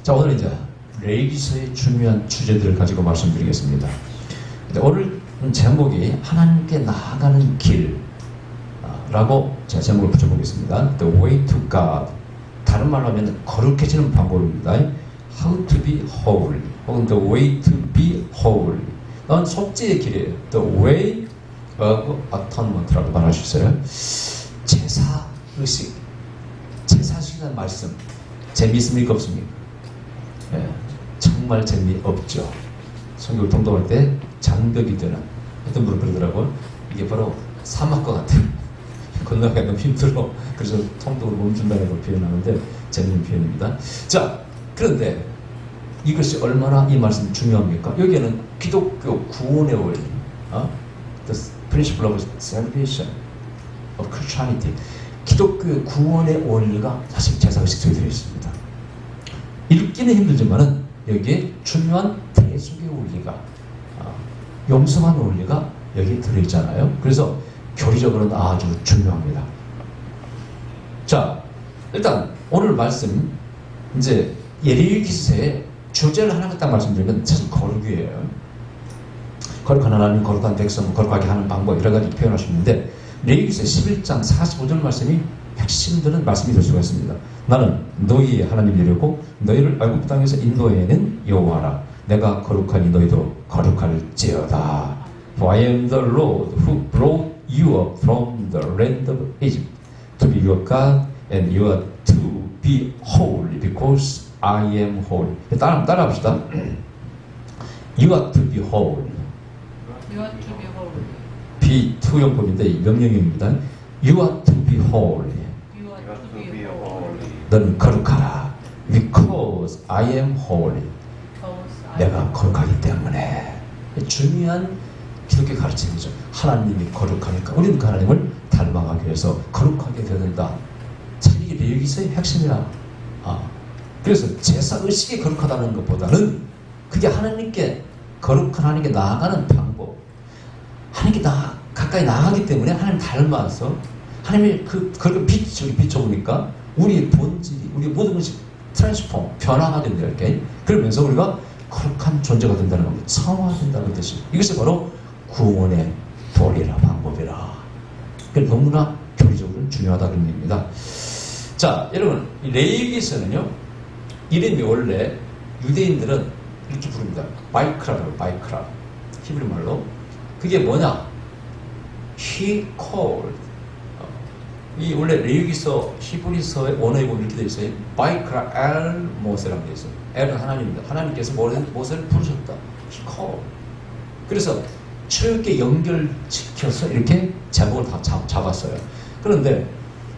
자, 오늘 이제 레위기서의 중요한 주제들을 가지고 말씀드리겠습니다. 오늘 제목이 하나님께 나아가는 길라고 제가 제목을 붙여보겠습니다. The way to God. 다른 말로 하면 거룩해지는 방법입니다. How to be holy 혹은 The way to be holy. 넌 속죄의 길이에요. The way of atonement라고 말할 수 있어요. 제사의식. 제사의식이라는 말씀 재미있습니까 없습니까? 예, 정말 재미없죠. 성경을 통독할 때 장벽이 되는, 어떤 분은 그러더라고요. 이게 바로 사막과 같은, 건너가기 너무 힘들어. 그래서 통독을 멈춘다고 표현하는데 재미있는 표현입니다. 자, 그런데 이것이 얼마나 이 말씀이 중요합니까? 여기에는 기독교 구원의 원리, The principle of salvation of Christianity, 기독교의 구원의 원리가 사실 제사의식 속에 들어있습니다. 읽기는 힘들지만은 여기에 중요한 대속의 원리가, 용서하는 원리가 여기에 들어있잖아요. 그래서 교리적으로는 아주 중요합니다. 자, 일단 오늘 말씀, 이제 레위기서의 주제를 하나 딱 말씀드리면 사실 거룩이에요. 거룩한 하나님, 거룩한 백성, 거룩하게 하는 방법, 여러 가지 표현할 수 있는데, 레위기서 11장 45절 말씀이 핵심들은 말씀이 될 수가 있습니다. 나는 너희의 하나님이려고 너희를 애굽 땅에서 인도해낸 여호와라. 내가 거룩하니 너희도 거룩할지어다. For I am the Lord who brought you up from the land of Egypt to be your God, and you are to be holy because I am holy. 따라 합시다. You are to be holy. You are to be holy. 비투용법인데 명령형입니다. You are to be holy. You are to be holy. 너는 거룩하라. Because I am holy. 내가 거룩하기 때문에. 중요한 기독교 가르침이죠. 하나님이 거룩하니까 우리는 그 하나님을 닮아가기 위해서 거룩하게 되어야 된다. 참 이게 레위기서의 핵심이라. 그래서 제사의식이 거룩하다는 것보다는 그게 하나님께, 거룩한 하나님께 나아가는 방법, 하나님께 가까이 나아가기 때문에 하나님 닮아서 하나님의 그걸 비춰보니까 우리의 본질이, 우리의 모든 것이 트랜스폼, 변화가 된다. 이렇게. 그러면서 우리가 거룩한 존재가 된다는 겁니다. 성화된다는 뜻이. 이것이 바로 구원의 도리라, 방법이라. 그래서 너무나 교리적으로 중요하다는 얘기입니다. 자, 여러분, 이 레위기서는요, 이름이 원래 유대인들은 이렇게 부릅니다. 바이크라라고, 바이크라. 히브리 말로. 그게 뭐냐? He called. 이 원래 레위기서 히브리서의 원어에 보면 이렇게 되어 있어요. 바이크라 엘 모세라고 되어 있어요. 엘은 하나님입니다. 하나님께서 모세를 부르셨다. He called. 그래서 철저하게 연결시켜서 이렇게 제목을 다 잡았어요. 그런데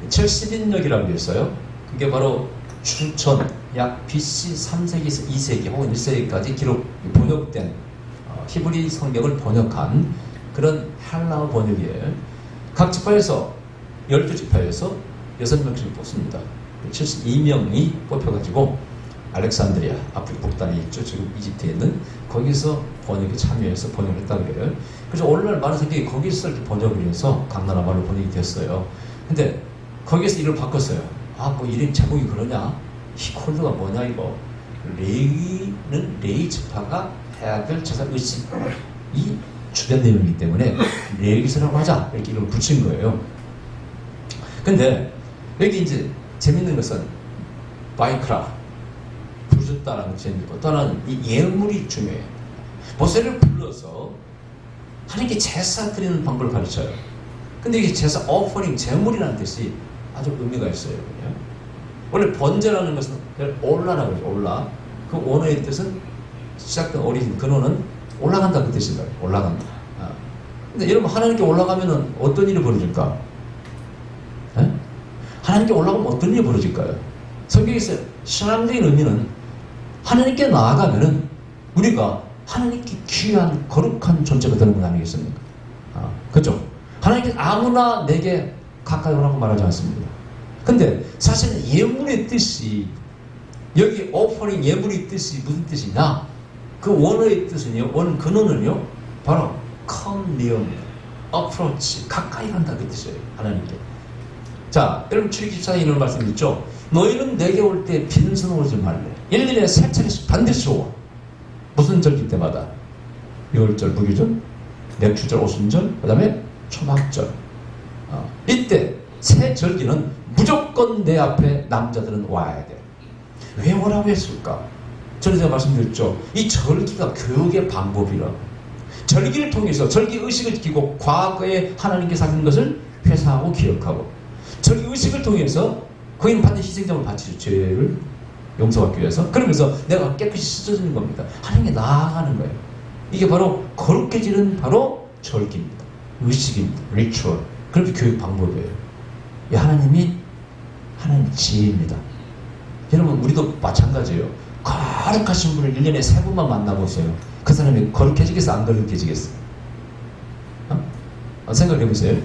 70인역이라고 되어 있어요. 그게 바로 주전 약 BC 3세기에서 2세기 혹은 1세기까지 번역된 히브리 성경을 번역한 그런 헬라어 번역이에요. 각 지파에서 12지파에서 6명씩 뽑습니다. 72명이 뽑혀가지고 알렉산드리아, 아프리카 북단에 있죠. 지금 이집트에 있는 거기서 번역에 참여해서 번역을 했다고 그래요. 그래서 오늘날 많은 성경이 거기서 이렇게 번역을 해서 각 나라 말로 번역이 됐어요. 근데 거기에서 이름을 바꿨어요. 뭐 이름 제목이 그러냐? 히콜드가 뭐냐 이거? 레위는 레위 지파가 해야 될 제사 의식이 주된 내용이기 때문에 레위기서라고 하자 이렇게 이름을 붙인 거예요. 근데 여기 이제 재밌는 것은 바이크라 부르셨다는 것이 재밌고, 또는 이 예물이 중요해요. 모세를 불러서 하나님께 제사 드리는 방법을 가르쳐요. 근데 이게 제사 오퍼링, 제물이라는 뜻이 아주 의미가 있어요. 원래 번제라는 것은 올라라고 그러죠. 올라. 그 원어의 뜻은 시작된 어린 근원은 올라간다 그 뜻이에요. 올라간다. 근데 여러분, 하나님께 올라가면은 어떤 일이 벌어질까? 네? 하나님께 올라가면 어떤 일이 벌어질까요? 성경에서 신앙적인 의미는 하나님께 나아가면은 우리가 하나님께 귀한 거룩한 존재가 되는 건 아니겠습니까? 그죠? 하나님께 아무나 내게 가까이 오라고 말하지 않습니다. 근데 사실은 예물의 뜻이, 여기 오퍼링 예물의 뜻이 무슨 뜻이냐? 그 원어의 뜻은요, 원 근원은요, 바로 come near, approach, 가까이 간다 그 뜻이에요. 하나님께. 자, 여러분 출애굽기 14장에 이런 말씀 있죠. 너희는 내게 올 때 빈손 오지 말래. 1년에 3차례씩 반드시 오와. 무슨 절기 때마다? 유월절, 무교절, 맥주절, 오순절, 그 다음에 초막절. 이때 새 절기는 무조건 내 앞에 남자들은 와야 돼. 왜 오라고 했을까? 저는 제가 말씀드렸죠. 이 절기가 교육의 방법이라. 절기를 통해서 절기 의식을 지키고 과거에 하나님께서 하신 것을 회상하고 기억하고, 절기 의식을 통해서 거기는 반드시 희생점을 바치죠. 죄를 용서받기 위해서. 그러면서 내가 깨끗이 씻어지는 겁니다. 하나님께 나아가는 거예요. 이게 바로 거룩해지는 바로 절기입니다. 의식입니다. 리추얼. 그렇게 교육 방법이에요. 이 하나님 지혜입니다. 여러분 우리도 마찬가지예요. 거룩하신 분을 1년에 3분만 만나보세요. 그 사람이 거룩해지겠어? 안 거룩해지겠어? 생각해보세요.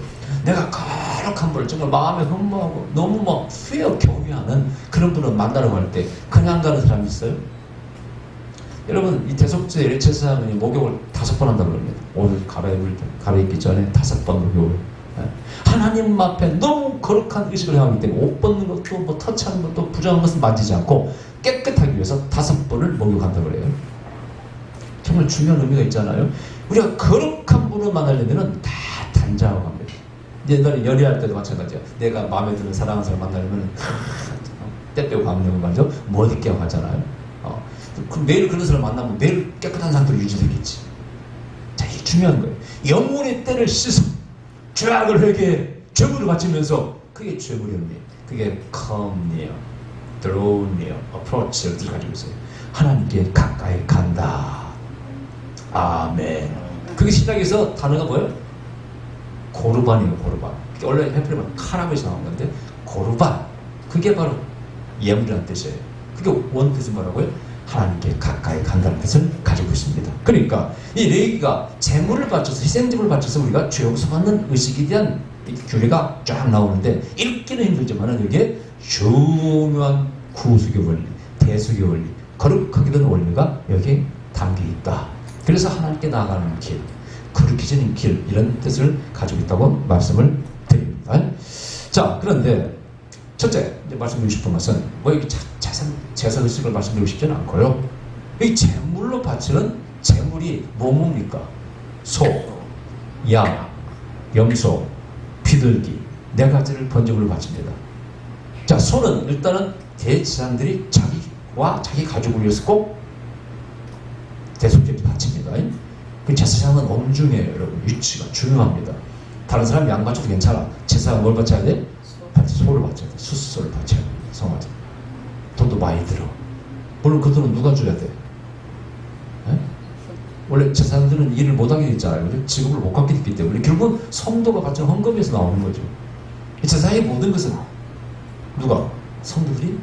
내가 거룩한 분을 정말 마음에 흠모하고 너무 막 후회하고 경외하는 그런 분을 만나러 갈 때 그냥 가는 사람이 있어요? 여러분 이 대속죄 일체사장이 목욕을 5번 한다고 그럽니다. 오늘 갈아입기 전에 5번 목욕을. 하나님 앞에 너무 거룩한 의식을 하기 때문에 옷 벗는 것도 뭐 터치하는 것도 부정한 것은 만지지 않고 깨끗하기 위해서 5번을 목욕한다고 그래요. 정말 중요한 의미가 있잖아요. 우리가 거룩한 분을 만나려면 다 단장하고 합니다. 옛날에 연애할 때도 마찬가지야. 내가 마음에 드는 사랑하는 사람 만나려면 때 빼고 가면 말이죠. 못 있게 하잖아요. 그럼 매일 그런 사람 만나면 매일 깨끗한 상태로 유지되겠지. 자, 이게 중요한 거예요. 영혼의 때를 씻어 죄악을 회개해 죄물을 바치면서 그게 죄물의 의미. 그게 come near, draw near, approach를 가지고 있어요. 하나님께 가까이 간다. 아멘. 그게 신약에서 단어가 뭐예요? 고르반이에요. 고르반. 원래 헤브리어는 카람에서 나온 건데 고르반. 그게 바로 예물이라는 뜻이에요. 그게 원 뜻은 뭐라고요? 하나님께 가까이 간다는 뜻을 가지고 있습니다. 그러니까 이 레위기가 제물을 바쳐서 희생제물을 바쳐서 우리가 죄 용서받는 의식에 대한 규례가 쫙 나오는데 읽기는 힘들지만 여기에 중요한 구속의 원리, 대속의 원리, 거룩하게 된 원리가 여기에 담겨 있다. 그래서 하나님께 나아가는 길, 거룩해지는 길, 이런 뜻을 가지고 있다고 말씀을 드립니다. 자, 그런데 첫째 이제 말씀드리고 싶은 것은 뭐 여기 제사 의식을 말씀드리고 싶지는 않고요. 이 제물로 바치는 제물이 뭡니까? 소, 양, 염소, 비둘기 4가지를 번제물로 바칩니다. 자, 소는 일단은 대제사장들이 자기와 자기 가족을 위해서 꼭 대속제를 바칩니다. 그 제사장은 엄중해요, 여러분. 위치가 중요합니다. 다른 사람 양 바쳐도 괜찮아. 제사장은 뭘 바쳐야 돼? 소를 바쳐야 돼. 수소를 바쳐야 됩니다. 성화제. 돈도 많이 들어. 물론 그 돈은 누가 줘야 돼? 에? 원래 제사장들은 일을 못하게 됐잖아요. 직업을 못 갖게 됐기 때문에 결국은 성도가 바치는 헌금에서 나오는 거죠. 이 제사의 모든 것은 누가? 성도들이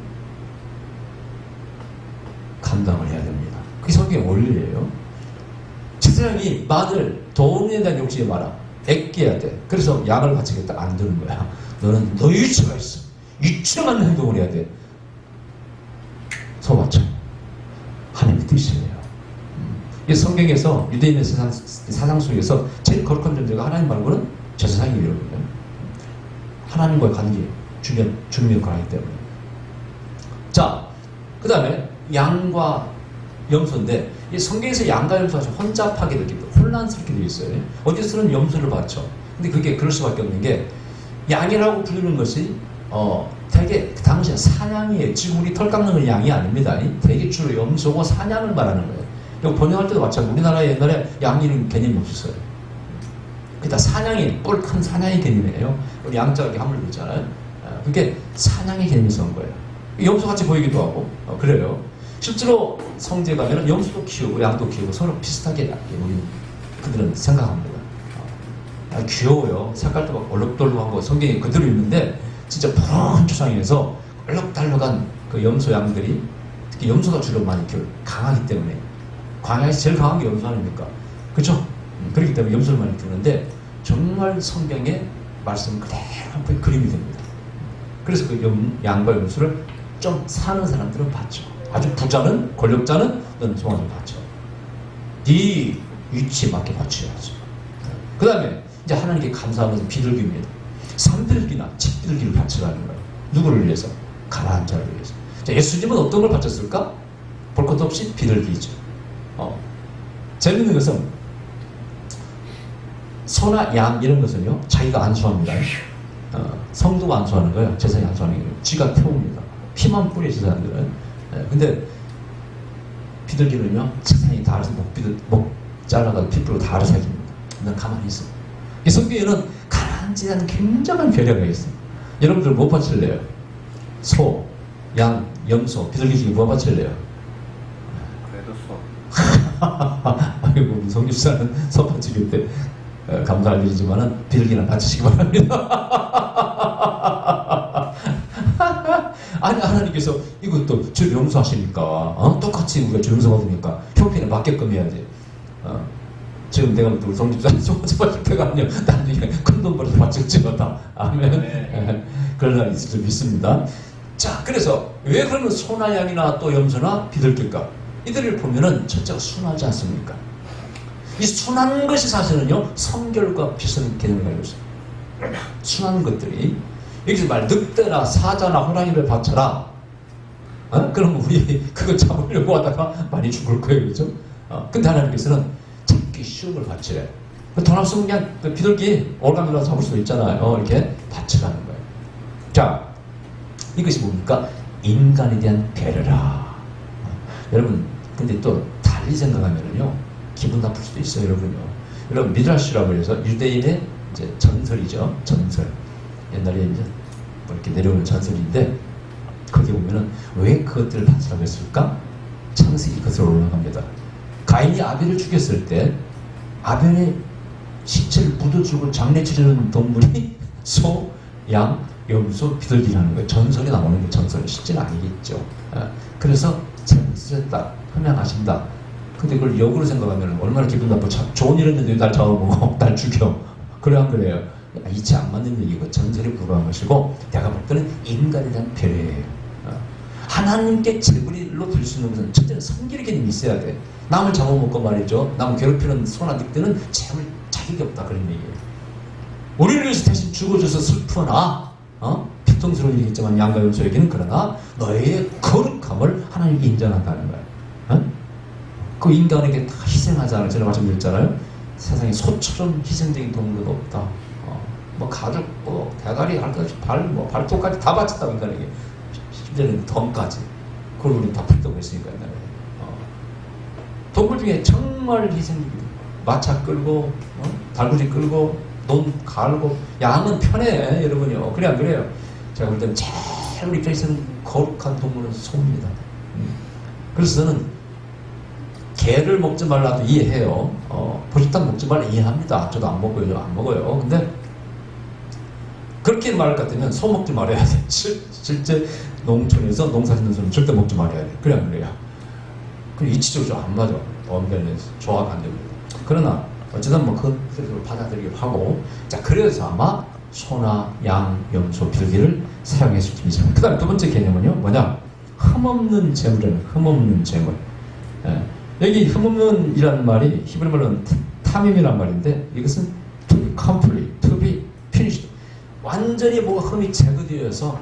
감당을 해야 됩니다. 그게 성경의 원리예요. 제사장이 마늘, 돈에 대한 욕심이 많아. 아껴야 돼. 그래서 양을 바치겠다. 안 되는 거야. 너는 너의 위치가 있어. 위치에 맞는 행동을 해야 돼. 소바쳐. 하나님의 뜻이에요. 이 성경에서 유대인의 사상 속에서 제일 거룩한 존재가 하나님 말고는 제사장이에요. 하나님과의 관계, 주님의 역할을 하기 때문에. 자, 그 다음에 양과 염소인데 이 성경에서 양과 염소가 좀 혼잡하게 되기 때문에 혼란스럽게 되어 있어요. 어디서는 염소를 바쳐. 근데 그게 그럴 수밖에 없는 게 양이라고 부르는 것이 되게 그 당시에 사냥이에요. 지금 우리 털 깎는 건 양이 아닙니다. 되게 주로 염소고 사냥을 말하는 거예요. 이거 번역할 때도 마찬가지로 우리나라에 옛날에 양이는 개념이 없었어요. 그다 사냥이 뿔 큰 사냥의 개념이에요. 우리 양자가 이렇게 함을 있잖아요. 그게 사냥의 개념에서 온 거예요. 염소같이 보이기도 하고 그래요. 실제로 성지에 가면 염소도 키우고 양도 키우고 서로 비슷하게 우리 그들은 생각합니다. 귀여워요. 색깔도 막 얼룩덜룩한 거 성경에 그대로 있는데 진짜 푸른 초장에서 얼룩달룩한 그 염소 양들이 특히 염소가 주로 많이 강하기 때문에 광야에서 제일 강한 게 염소 아닙니까? 그렇죠? 그렇기 때문에 염소를 많이 키우는데 정말 성경의 말씀 그대로 한 번에 그림이 됩니다. 그래서 그 양과 염소를 좀 사는 사람들은 봤죠. 아주 부자는 권력자는 넌 송아지를 바쳐. 네 위치에 맞게 바쳐야지. 그 다음에 이제 하나님께 감사하면서 비둘기입니다. 산비둘기나 집비둘기를 바치라는 거예요. 누구를 위해서? 가난한 자를 위해서. 자, 예수님은 어떤 걸 바쳤을까? 볼 것도 없이 비둘기죠. 재밌는 것은 소나 양 이런 것은요 자기가 안수합니다. 성도가 안수하는 거예요. 제사장이 안수하는 거예요. 쥐가 태웁니다. 피만 뿌려 제사장들은. 근데 비둘기는요 제사장이 다 알아서 목 잘라가지고 피 뿌리고 다 알아서 해줍니다. 난 가만히 있어. 이 성경에는 가난한 자는 굉장한 배려가 있어요. 여러분들 뭐 바칠래요? 소, 양, 염소, 비둘기 중에 뭐 바칠래요? 그래도 소. 아이고 우리 성교사는 소 바치기 때 감사할 일이지만은 비둘기나 바치시기 바랍니다. 아니 하나님께서 이것도 주 용서하시니까 똑같이 우리가 주 용서 받으니까 형편에 맞게끔 해야지. 지금 내가 우리 성집사님 소바칠 때가 아니요 나중에 큰돈 벌어서 바칠지 못다. 아멘. 그런 날이 있을 줄 믿습니다. 자, 그래서 왜 그러면 소나 양이나 또 염소나 비둘기일까? 이들을 보면은 첫째가 순하지 않습니까? 이 순한 것이 사실은요 성결과 비슷한 개념을 가지고 있어요. 순한 것들이 여기서 말 늑대나 사자나 호랑이를 바쳐라. 그럼 우리 그거 잡으려고 하다가 많이 죽을 거예요, 그렇죠? 근데 하나님께서는 잡기 쉬운 걸 바치래. 돈 없으면 그냥 비둘기 올가미로 잡을 수 있잖아요. 이렇게 바치라는 거예요. 자, 이것이 뭡니까? 인간에 대한 배려라. 여러분, 근데 또 달리 생각하면은요, 기분 나쁠 수도 있어요, 여러분요. 여러분, 미드라시라고 해서 유대인의 이제 전설이죠. 전설. 옛날에 이제 뭐 이렇게 내려오는 전설인데, 거기 보면은 왜 그것들을 바치라고 했을까? 창세기 그것으로 올라갑니다. 가인이 아벨을 죽였을 때, 아벨의 시체를 묻어주고 장례 치르는 동물이 소, 양, 염소, 비둘기라는 거예요. 전설이 나오는 게 전설이 실제는 아니겠죠. 그래서 재물 쓰셨다, 흠양하신다. 근데 그걸 역으로 생각하면 얼마나 기분 나쁘고 좋은 일 했는데 날 잡아보고 날 죽여. 그래 안 그래요? 이치 안 맞는 얘기고 전설에 불과한 것이고 내가 볼 때는 인간에 대한 배려예요. 하나님께 제물로 드릴 수 있는 것은 첫째는 성결의 개념이 있어야 돼. 남을 잡아먹고 말이죠. 남 괴롭히는 소나 늑대는 제물 자격이 없다 그런 얘기예요. 우리를 위해서 대신 죽어줘서 슬프나 비통스러운 일이겠지만 양과 염소에게는 그러나 너의 거룩함을 하나님께 인정한다는 거예요. 그 인간에게 다 희생하잖아요. 제가 말씀드렸잖아요. 세상에 소처럼 희생적인 동물은 없다. 뭐 가죽, 뭐 대가리, 발톱까지 다 바쳤다고 인간에게. 심지어는 덤까지. 그걸 우리 다 풀다고 했으니까 옛날에. 동물 중에 정말 희생적이다. 마차 끌고, 달구지 끌고, 논 갈고, 양은 편해, 여러분요. 그래, 안 그래요? 제가 볼 때는 제일 우리 입장에서는 거룩한 동물은 소입니다. 그래서 저는 개를 먹지 말라도 이해해요. 보리탕 먹지 말라 이해합니다. 저도 안 먹어요. 근데 그렇게 말할 것 같으면 소 먹지 말아야 돼. 실제 농촌에서 농사 짓는 소는 절대 먹지 말아야 돼. 그래, 안 그래요? 그리고 이치적으로 안 맞아. 엄변에서 조화가 안 됩니다. 그러나 어쨌든 뭐 그 뜻으로 받아들이기로 하고, 자, 그래서 아마 소나 양, 염소, 비둘기를 사용했을 줄이죠. 그 다음에 두 번째 개념은요, 뭐냐? 흠없는 재물이라는, 흠없는 재물. 여기 흠없는이라는 말이 히브리 말로는 탐임이란 말인데, 이것은 to be complete, to be finished. 완전히 뭐가 흠이 제거되어서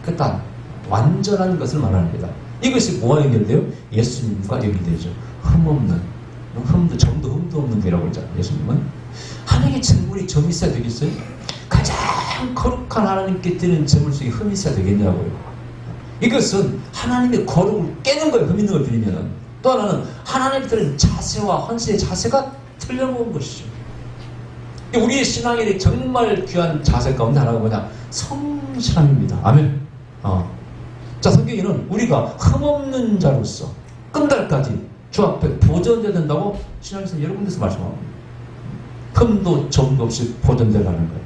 깨끗한, 완전한 것을 말합니다. 이것이 뭐와 연결돼요? 예수님과 연결되죠. 흠없는, 점도 흠도 없는 거라고 그러잖아요. 예수님은 하나님의 재물이 점이 있어야 되겠어요? 가장 거룩한 하나님께 드리는 재물 속에 흠이 있어야 되겠냐고요. 이것은 하나님의 거룩을 깨는 거예요. 흠 있는 걸 드리면은. 또 하나는 하나님께 드리는 자세와 헌신의 자세가 틀려먹은 것이죠. 우리의 신앙에 정말 귀한 자세 가운데 하나가 뭐냐? 성실함입니다. 아멘. 자, 성경에는 우리가 흠없는 자로서 끝날까지 주 앞에 보존돼야 된다고 신앙에서 여러 군데서 말씀합니다. 흠도 점도 없이 보존되라는 거예요.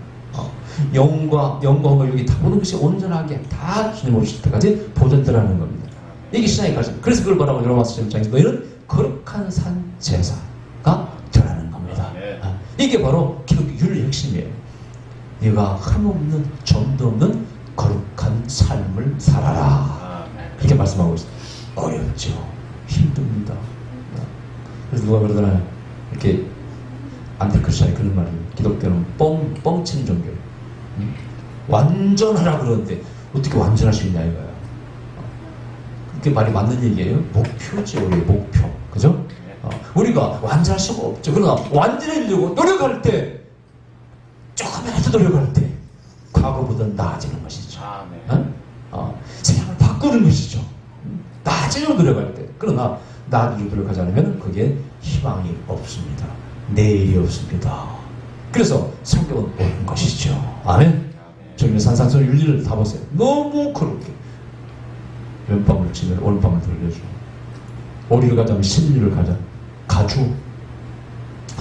영광과 여기 다 모든 것이 온전하게 다 주님 오실 때까지 보존되라는 겁니다. 이게 신앙의 가르침. 그래서 그걸 뭐라고 로마서 7장에서 너희는 거룩한 산 제사가 되라는 겁니다. 이게 바로 기독교 윤리의 핵심이에요. 네가 흠없는 점도 없는 거룩한 삶을 살아라. 이렇게 말씀하고 있어요. 어렵죠. 힘듭니다. 그래서 누가 그러잖아요. 이렇게 안티크리스천이 그런 말이에요. 기독교는 뻥치는 종교예요. 완전하라 그러는데 어떻게 완전할 수 있냐 이거예요. 그게 말이 맞는 얘기예요. 목표죠, 우리의 목표. 그죠? 우리가 완전할 수가 없죠. 그러나 완전해지려고 노력할 때, 조금이라도 노력할 때 과거보다 나아지는 것이죠. 세상을 바꾸는 것이죠. 나아지려고 노력할 때. 그러나 나아지려고 노력하지 않으면 그게 희망이 없습니다. 내일이 없습니다. 그래서 성경은 옳은 것이죠. 아멘. 저기는 산산소리 윤리를 다 보세요. 너무 그렇게 왼밤을 치면 오른밤을 돌려줘. 오리를 가자면 신리를 가자. 가주.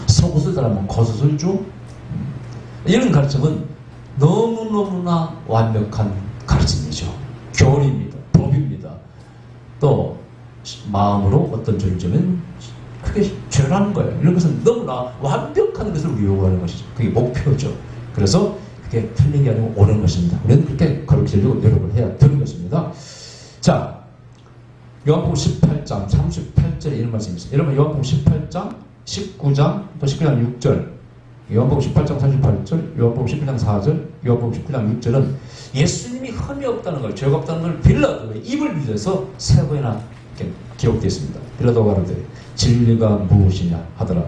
속옷을 달라면 겉옷을 줘. 이런 가르침은 너무너무나 완벽한 가르침이죠. 교리입니다. 법입니다. 또 마음으로 어떤 죄를 지으면 그게 죄라는 거예요. 이런 것은 너무나 완벽한 것을 우리 요구하는 것이죠. 그게 목표죠. 그래서 그게 틀린 게 아니고 옳은 것입니다. 우리는 그렇게 가르치려고 노력을 해야 되는 것입니다. 자, 요한복음 18장 38절에 이런 말씀이 있어요. 여러분 요한복음 18장 19장 또 19장 6절, 요한복음 18장 38절, 요한복음 19장 4절, 요한복음 19장 6절은 예수님이 흠이 없다는 걸, 죄가 없다는 걸 빌라도의 입을 빌려서 세 번이나 이렇게 기록되어 있습니다. 빌라도가 가로되 진리가 무엇이냐 하더라.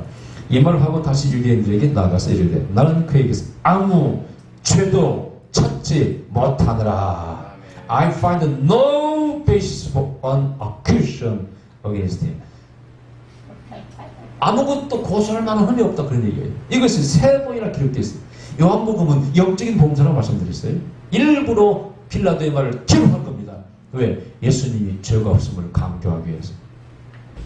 이 말을 하고 다시 유대인들에게 나가서 이르되 나는 그에게서 아무 죄도 찾지 못하느라. I find no basis for an accusation against him. 아무것도 고소할 만한 흠이 없다 그런 얘기예요. 이것이 세 번이나 기록되어 있어요. 요한복음은 영적인 복음서라고 말씀드렸어요. 일부러 빌라도의 말을 기록한 겁니다. 왜? 예수님이 죄가 없음을 강조하기 위해서.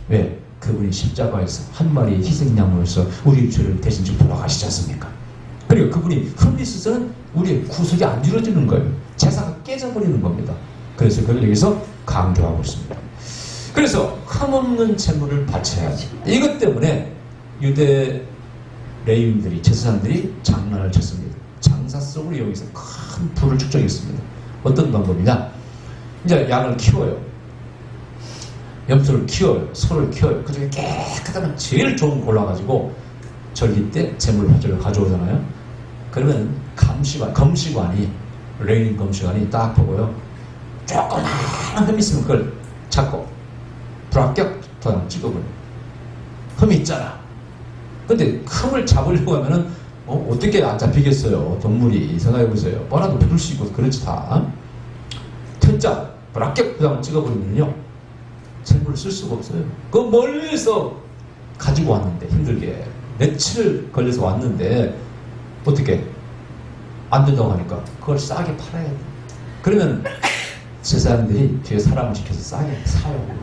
왜? 그분이 십자가에서 한 마리의 희생양으로서 우리의 죄를 대신 지고 돌아가시지 않습니까? 그리고 그분이 흠이 있어서는 우리의 구속이 안 이루어지는 거예요. 제사가 깨져버리는 겁니다. 그래서 그걸 여기서 강조하고 있습니다. 그래서 흠없는 제물을 바쳐야지. 이것 때문에 유대 레위인들이, 제사장들이 장난을 쳤습니다. 장사 속으로 여기서 큰 불을 축적했습니다. 어떤 방법이냐? 이제 양을 키워요. 염소를 키워요. 소를 키워요. 그중에 깨끗하면 제일 좋은 거 골라가지고 절기 때 제물 바쳐를 가져오잖아요. 그러면 검시관이, 레인 검시관이 딱 보고요. 조그마한 흠이 있으면 그걸 잡고 불합격 도장 찍어버려요. 흠이 있잖아. 근데 흠을 잡으려고 하면은 어떻게 안 잡히겠어요. 동물이. 생각해보세요. 뻔하도 부를 수 있고 그렇지 다. 퇴짜, 불합격 도장을 찍어버리면요. 제물을 쓸 수가 없어요. 그 멀리서 가지고 왔는데 힘들게 며칠 걸려서 왔는데 어떻게 안 된다고 하니까 그걸 싸게 팔아야 돼. 그러면 제사장들이 뒤에 사람을 시켜서 싸게 사요.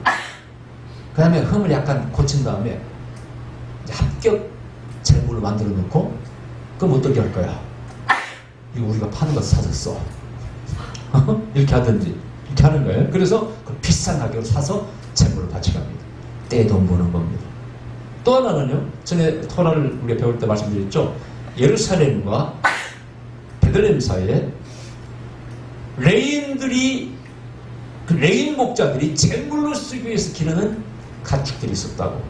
그 다음에 흠을 약간 고친 다음에 합격 제물을 만들어 놓고 그럼 어떻게 할 거야? 이거 우리가 파는 거 사서 써. 이렇게 하든지 이렇게 하는 거예요. 그래서 그 비싼 가격으로 사서 제물을 바쳐갑니다. 떼돈 버는 겁니다. 또 하나는요. 전에 토라를 우리가 배울 때 말씀드렸죠. 예루살렘과 베들레헴 사이에 레인들이, 그 레인 목자들이 제물로 쓰기 위해서 기르는 가축들이 있었다고.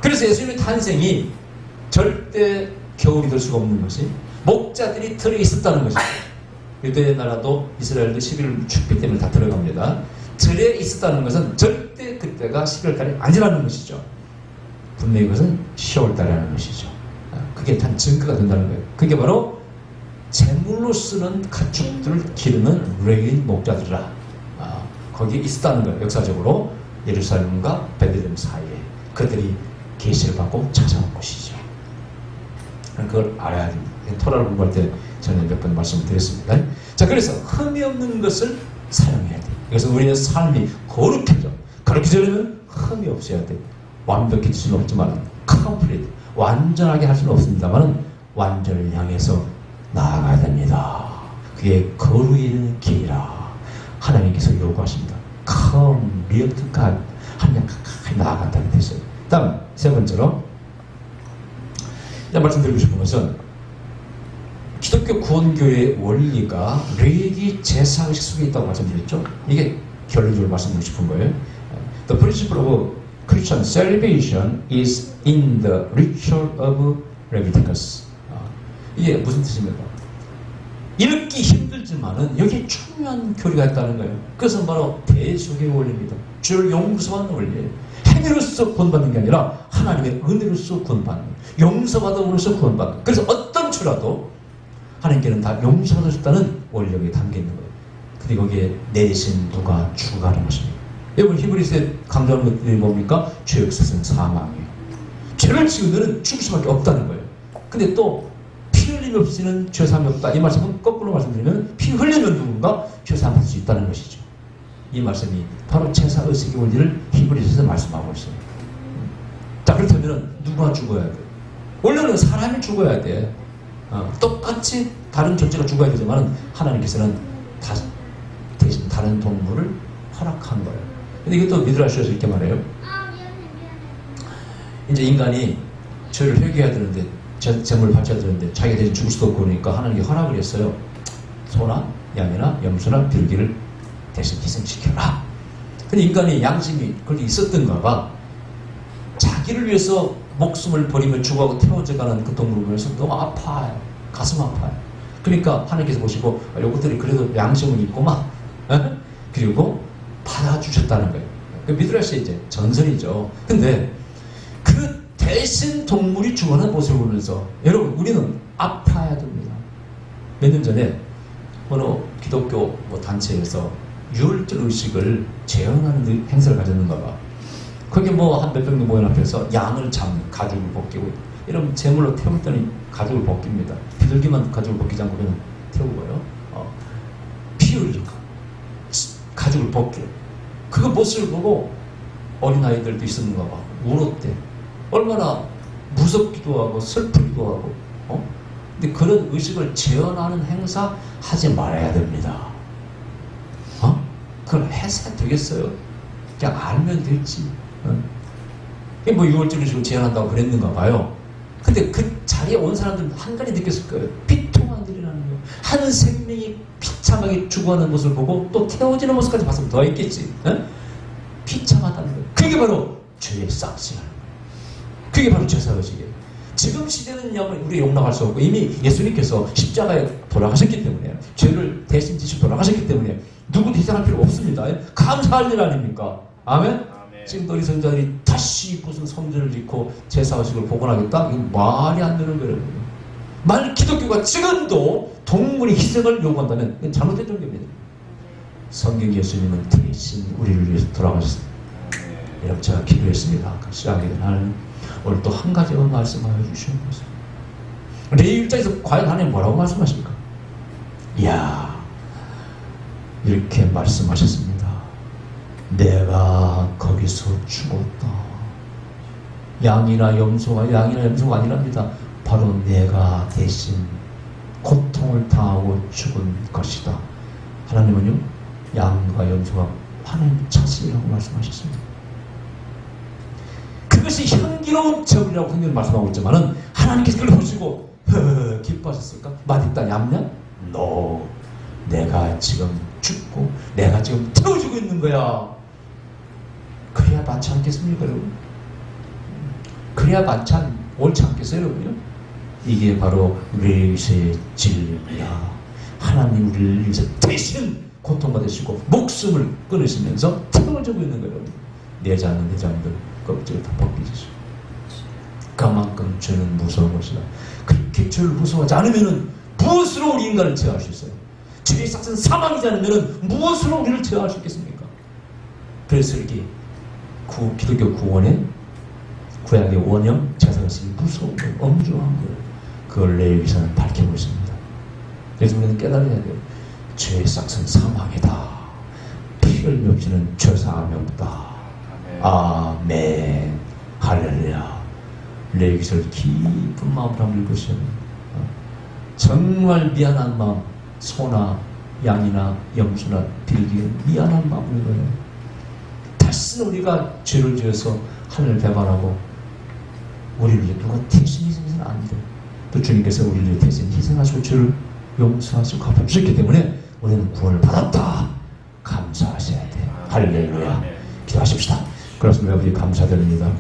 그래서 예수님의 탄생이 절대 겨울이 될 수가 없는 것이 목자들이 들어 있었다는 것이죠. 유대 나라도 이스라엘도 11월 축배 때문에 다 들어갑니다. 들에 있었다는 것은 절대 그때가 11월달이 아니라는 것이죠. 분명히 그것은 10월달이라는 것이죠. 그게 단 증거가 된다는 거예요. 그게 바로 제물로 쓰는 가축들을 기르는 레인 목자들이라. 거기에 있었다는 거예요. 역사적으로 예루살렘과 베들레헴 사이에 그들이 계시를 받고 찾아온 것이죠. 그걸 알아야 됩니다. 토라를 공부할 때 전에 몇 번 말씀을 드렸습니다. 자, 그래서 흠이 없는 것을 사용해야 돼. 그래서 우리의 삶이 거룩해져. 거룩해지려면 흠이 없어야 돼. 완벽해질 수는 없지만 컴플리트, 완전하게 할 수는 없습니다만 완전을 향해서 나아가야 됩니다. 그게 거룩에 이르는 길이라 하나님께서 요구하십니다. Come near to God. 하나님 가까이 나아간다는 뜻이에요. 다음 세 번째로 말씀드리고 싶은 것은 기독교 구원교회의 원리가 레위기 제사의식 속에 있다고 말씀드렸죠. 이게 결론적으로 말씀드리고 싶은 거예요. The principle of Christian salvation is in the ritual of Leviticus. 이게 무슨 뜻입니까? 읽기 힘들지만은 여기에 중요한 교리가 있다는 거예요. 그것은 바로 대속의 원리입니다. 죄를 용서하는 원리예요. 행위로서 구원받는 게 아니라 하나님의 은혜로서 구원받는, 용서받음으로써 구원받는. 그래서 어떤 죄라도 하나님께는 다 용서받을 수 있다는 원리가 담겨 있는 거예요. 근데 거기에 내신 누가 추가하는 것입니다. 여러분 히브리서에 강조하는 것들이 뭡니까? 죄의 끝은 사망이에요. 죄를 지으면 죽을 수밖에 없다는 거예요. 근데 또 피 흘림 없이는 죄사함이 없다. 이 말씀은 거꾸로 말씀드리면 피 흘리면 누군가 죄사함을 할 수 있다는 것이죠. 이 말씀이 바로 제사의식의 원리를 히브리서에서 말씀하고 있어요. 자, 그렇다면 누가 죽어야 돼? 원래는 사람이 죽어야 돼. 똑같이 다른 존재가 죽어야 되지만 하나님께서는 대신 다른 동물을 허락한 거예요. 근데 이것도 미드라시에서 이렇게 말해요. 이제 인간이 죄를 회개해야 되는데, 제물을 바쳐야 되는데 자기가 대신 죽을 수도 없고 그러니까 하나님이 허락을 했어요. 소나 양이나 염소나 비둘기를 대신 희생시켜라. 근데 인간이 양심이 그렇게 있었던가 봐. 자기를 위해서 목숨을 버리며 죽어가고 태워져가는 그 동물을 보면서 너무 아파요. 가슴 아파요. 그러니까 하나님께서 보시고 요것들이 그래도 양심은 있구만. 그리고 받아주셨다는 거예요. 그 미드라시의 이제 전설이죠. 근데 그 대신 동물이 죽어가는 모습을 보면서 여러분 우리는 아파야 됩니다. 몇 년 전에 어느 기독교 단체에서 유월절 의식을 재현하는 행사를 가졌는가 봐. 거기 한 몇백 명 모인 앞에서 양을 잡는 가죽을 벗기고 이런 제물로 태웠더니 가죽을 벗깁니다. 비둘기만 가죽을 벗기지 않고 그냥 태우고요. 피 흘리고 가죽을 벗겨. 그 모습을 보고 어린아이들도 있었는가 봐. 울었대. 얼마나 무섭기도 하고 슬프기도 하고. 근데 그런 의식을 재현하는 행사 하지 말아야 됩니다. 그걸 해서 되겠어요? 그냥 알면 되지. 유월절 의식을 재현한다고 그랬는가 봐요. 근데 그 자리에 온 사람들은 한간히 느꼈을 거예요. 비통한 일이라는 거예요. 한 생명이 비참하게 죽어가는 모습을 보고 또 태워지는 모습까지 봤으면 더 있겠지. 비참하다는 거예요. 그게 바로 죄의 싹증하는 거예요. 그게 바로 제사의식이에요. 지금 시대는 우리 용납할 수 없고 이미 예수님께서 십자가에 돌아가셨기 때문에 죄를 대신 지시고 돌아가셨기 때문에 누구도 희생할 필요 없습니다. 감사할 일 아닙니까? 아멘? 지금 우리 성자들이 다시 무슨 성전을 짓고 제사의식을 복원하겠다? 이건 말이 안 되는 거예요. 만약 기독교가 지금도 동물의 희생을 요구한다면 이건 잘못된 종교입니다. 성경 예수님은 대신 우리를 위해서 돌아가셨습니다. 여러분 제가 기도했습니다. 시작하게 된 하나님 오늘 또 한 가지만 말씀하여 주시는 것입니다. 레위 1장에서 과연 하나님 뭐라고 말씀하십니까? 이야 이렇게 말씀하셨습니다. 내가 거기서 죽었다. 양이나 염소가 아니랍니다. 바로 내가 대신 고통을 당하고 죽은 것이다. 하나님은요 양과 염소가 하나님 자신이라고 말씀하셨습니다. 그것이 향기로운 제물이라고 성경은 말씀하고 있지만은 하나님께서 그걸 보시고 기뻐하셨을까? 맛있다 얌얌? No. 내가 지금 죽고 내가 지금 태워주고 있는 거야. 그래야 많지 않겠습니까 여러분? 그래야 많지 옳지 않겠어요 여러분요? 이게 바로 레위기서의 진리입니다. 하나님 우리를 위해서 대신 고통받으시고 목숨을 끊으시면서 태워주고 있는 거예요. 내장은 내장들 껍질을 다 벗기시죠. 그만큼 죄는 무서운 것이다. 그렇게 죄를 무서워하지 않으면 무엇으로 우리 인간을 제어할 수 있어요? 죄의 삭은 사망이지 않으면 무엇으로 우리를 제어할 수 있겠습니까? 그래서 이렇게 기독교 구원의 구약의 원형 제사의식이 무서운 거예요. 엄중한 거예요. 그걸 레위기서는 밝히고 있습니다. 그래서 우리는 깨달아야 돼요. 죄의 삭은 사망이다. 피 흘림 없이는 죄사함이 없다. 아멘. 할렐루야. 레위기서를 깊은 마음으로 한번 읽으시면 정말 미안한 마음, 소나 양이나 염소나 비둘기에 미안한 마음을 거예요. 다시는 우리가 죄를 지어서 하늘을 배반하고 우리를 위해 누가 대신 희생해서는 안 돼. 또 주님께서 우리를 위해 대신 희생하시고 죄를 용서하시고 갚아주셨기 때문에 우리는 구원을 받았다. 감사하셔야 돼요. 할렐루야. 기도하십시다. 그렇습니다. 우리 감사드립니다.